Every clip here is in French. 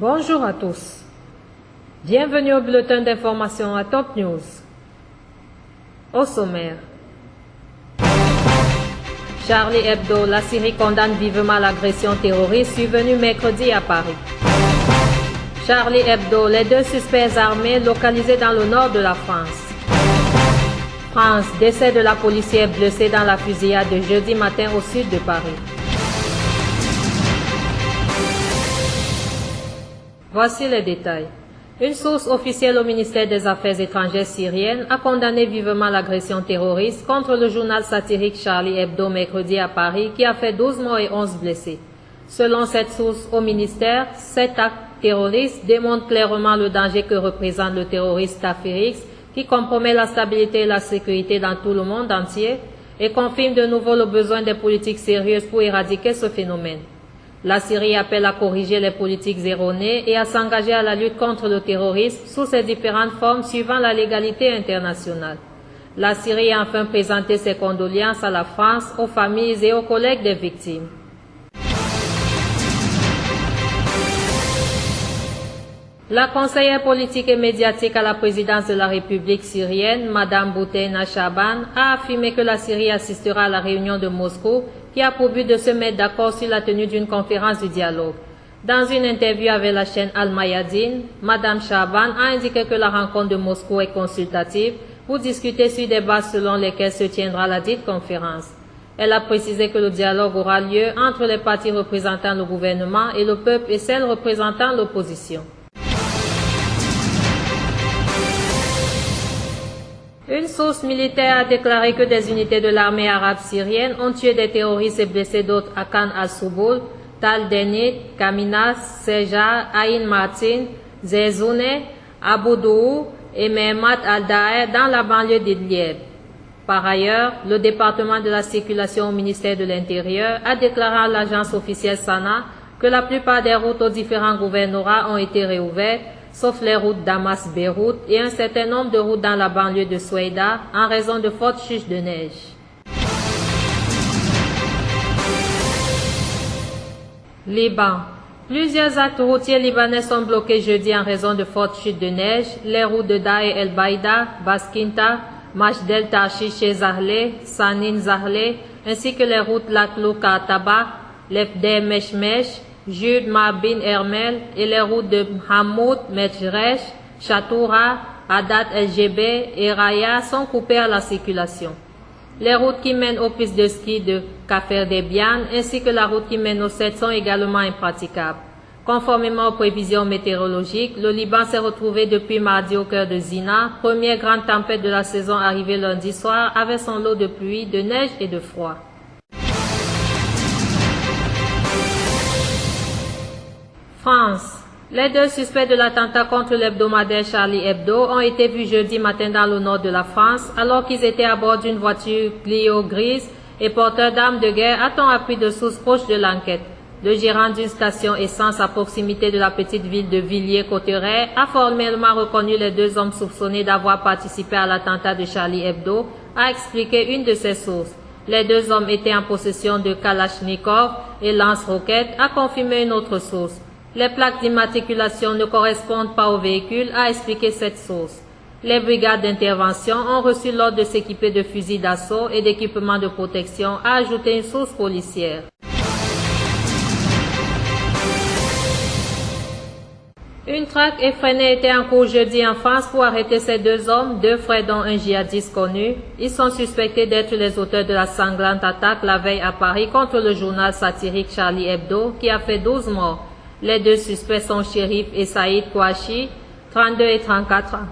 Bonjour à tous. Bienvenue au bulletin d'information à Top News. Au sommaire. Charlie Hebdo, la Syrie condamne vivement l'agression terroriste survenue mercredi à Paris. Charlie Hebdo, les deux suspects armés localisés dans le nord de la France. France, décès de la policière blessée dans la fusillade de jeudi matin au sud de Paris. Voici les détails. Une source officielle au ministère des Affaires étrangères syrienne a condamné vivement l'agression terroriste contre le journal satirique Charlie Hebdo mercredi à Paris qui a fait 12 morts et 11 blessés. Selon cette source au ministère, cet acte terroriste démontre clairement le danger que représente le terroriste Tafirix qui compromet la stabilité et la sécurité dans tout le monde entier et confirme de nouveau le besoin des politiques sérieuses pour éradiquer ce phénomène. La Syrie appelle à corriger les politiques erronées et à s'engager à la lutte contre le terrorisme sous ses différentes formes suivant la légalité internationale. La Syrie a enfin présenté ses condoléances à la France, aux familles et aux collègues des victimes. La conseillère politique et médiatique à la présidence de la République syrienne, Mme Bouteina Shaban, a affirmé que la Syrie assistera à la réunion de Moscou qui a pour but de se mettre d'accord sur la tenue d'une conférence du dialogue. Dans une interview avec la chaîne Al-Mayadin, Mme Shaban a indiqué que la rencontre de Moscou est consultative pour discuter sur des bases selon lesquelles se tiendra la dite conférence. Elle a précisé que le dialogue aura lieu entre les partis représentant le gouvernement et le peuple et celles représentant l'opposition. Une source militaire a déclaré que des unités de l'armée arabe syrienne ont tué des terroristes et blessé d'autres à Khan al-Souboul, Tal Denit, Kaminas, Seja, Ain Martin, Zezoune, Abu Dou et Mehmet al-Daher dans la banlieue d'Idlib. Par ailleurs, le département de la circulation au ministère de l'Intérieur a déclaré à l'agence officielle Sana que la plupart des routes aux différents gouvernorats ont été réouvertes, sauf les routes Damas-Beyrouth et un certain nombre de routes dans la banlieue de Souaïda en raison de fortes chutes de neige. Liban. Plusieurs actes routiers libanais sont bloqués jeudi en raison de fortes chutes de neige. Les routes de Daï el-Baïda, Baskinta, Majdel Tarchiche et Zahle, Sanin Zahle, ainsi que les routes Laklou-Kartaba, Lefder Meshmesh, Jude Marbin Hermel et les routes de Hamoud, Medjresh, Chatoura, Haddad El-Jebel et Raya sont coupées à la circulation. Les routes qui mènent aux pistes de ski de Kafr Debian ainsi que la route qui mène au Sed sont également impraticables. Conformément aux prévisions météorologiques, le Liban s'est retrouvé depuis mardi au cœur de Zina, première grande tempête de la saison arrivée lundi soir avec son lot de pluie, de neige et de froid. France. Les deux suspects de l'attentat contre l'hebdomadaire Charlie Hebdo ont été vus jeudi matin dans le nord de la France alors qu'ils étaient à bord d'une voiture Clio grise et porteurs d'armes de guerre, a-t-on appris de sources proches de l'enquête. Le gérant d'une station essence à proximité de la petite ville de Villiers-Cotterêts a formellement reconnu les deux hommes soupçonnés d'avoir participé à l'attentat de Charlie Hebdo, a expliqué une de ses sources. Les deux hommes étaient en possession de Kalachnikov et lance-roquettes, a confirmé une autre source. Les plaques d'immatriculation ne correspondent pas au véhicule, a expliqué cette source. Les brigades d'intervention ont reçu l'ordre de s'équiper de fusils d'assaut et d'équipements de protection, a ajouté une source policière. Une traque effrénée était en cours jeudi en France pour arrêter ces deux hommes, deux frères dont un djihadiste connu. Ils sont suspectés d'être les auteurs de la sanglante attaque la veille à Paris contre le journal satirique Charlie Hebdo qui a fait 12 morts. Les deux suspects sont Chérif et Saïd Kouachi, 32 et 34 ans.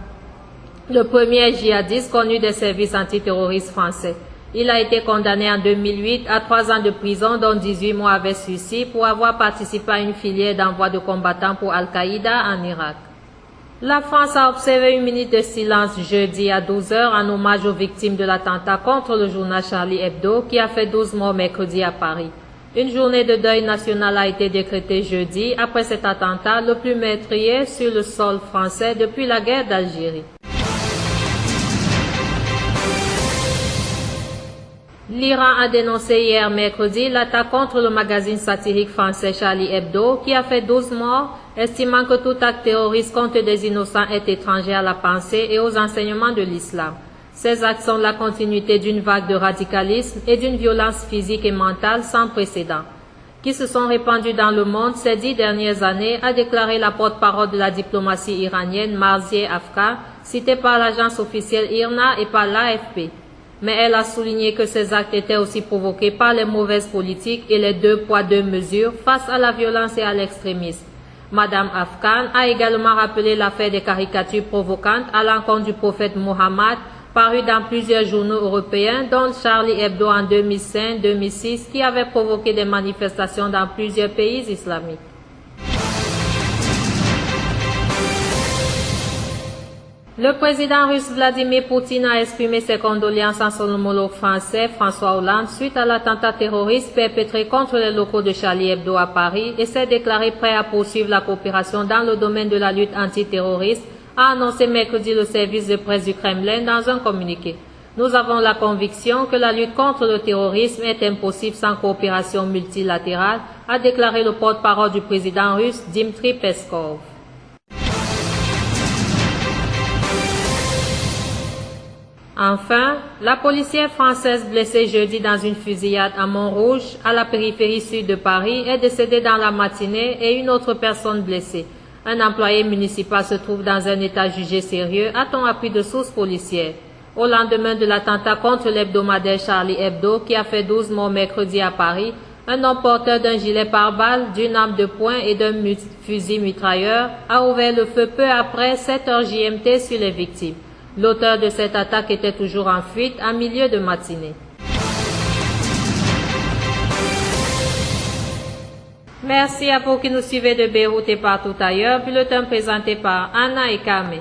Le premier est djihadiste connu des services antiterroristes français. Il a été condamné en 2008 à 3 ans de prison, dont 18 mois avec sursis, pour avoir participé à une filière d'envoi de combattants pour Al-Qaïda en Irak. La France a observé une minute de silence jeudi à 12 h en hommage aux victimes de l'attentat contre le journal Charlie Hebdo qui a fait 12 morts mercredi à Paris. Une journée de deuil national a été décrétée jeudi après cet attentat, le plus meurtrier sur le sol français depuis la guerre d'Algérie. L'Iran a dénoncé hier mercredi l'attaque contre le magazine satirique français Charlie Hebdo qui a fait 12 morts, estimant que tout acte terroriste contre des innocents est étranger à la pensée et aux enseignements de l'islam. Ces actes sont la continuité d'une vague de radicalisme et d'une violence physique et mentale sans précédent, qui se sont répandus dans le monde ces 10 dernières années, a déclaré la porte-parole de la diplomatie iranienne Marzieh Afkar, citée par l'agence officielle IRNA et par l'AFP. Mais elle a souligné que ces actes étaient aussi provoqués par les mauvaises politiques et les deux poids deux mesures face à la violence et à l'extrémisme. Madame Afkar a également rappelé l'affaire des caricatures provocantes à l'encontre du prophète Mohammed, paru dans plusieurs journaux européens, dont Charlie Hebdo en 2005-2006, qui avait provoqué des manifestations dans plusieurs pays islamiques. Le président russe Vladimir Poutine a exprimé ses condoléances à son homologue français François Hollande suite à l'attentat terroriste perpétré contre les locaux de Charlie Hebdo à Paris et s'est déclaré prêt à poursuivre la coopération dans le domaine de la lutte antiterroriste, a annoncé mercredi le service de presse du Kremlin dans un communiqué. Nous avons la conviction que la lutte contre le terrorisme est impossible sans coopération multilatérale, a déclaré le porte-parole du président russe Dmitry Peskov. Enfin, la policière française blessée jeudi dans une fusillade à Montrouge, à la périphérie sud de Paris, est décédée dans la matinée et une autre personne blessée. Un employé municipal se trouve dans un état jugé sérieux, a-t-on appris de sources policières. Au lendemain de l'attentat contre l'hebdomadaire Charlie Hebdo qui a fait 12 morts mercredi à Paris, un homme porteur d'un gilet pare-balles, d'une arme de poing et d'un fusil mitrailleur a ouvert le feu peu après 7h GMT sur les victimes. L'auteur de cette attaque était toujours en fuite en milieu de matinée. Merci à vous qui nous suivez de Beyrouth et partout ailleurs. Bulletin présenté par Anna et Carmen.